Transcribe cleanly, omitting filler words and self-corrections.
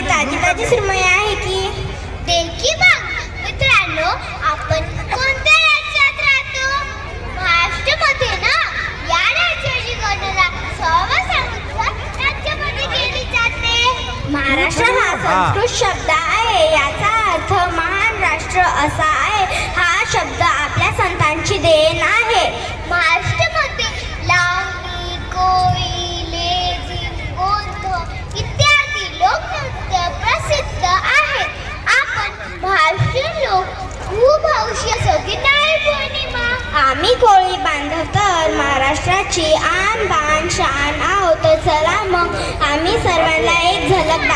ताजी ताजी सुरमई आहे की? देखी बघ मित्रांनो, आपण कोणत्या राज्यात राहतो? महाराष्ट्रामध्ये ना. या राज्याची गणना 6व्या समुद्र राज्यामध्ये केली जाते. महाराष्ट्र हा संस्कृत शब्द आहे. याचा अर्थ महान राष्ट्र असा आहे. हा शब्द आपल्या संतांची देण आहे. महाराष्ट्रामध्ये लावणी, कोळी, लेझिम, गोंधळ इत्यादी लोकनृत्य प्रसिद्ध आहेत. आपण महाराष्ट्रीयन लोक खूप हौशी असो की नाही पौर्णिमा? आम्ही कोळी बांधव तर महाराष्ट्राची आन बान शान आहोत. चला मग आम्ही सर्वांना एक झलक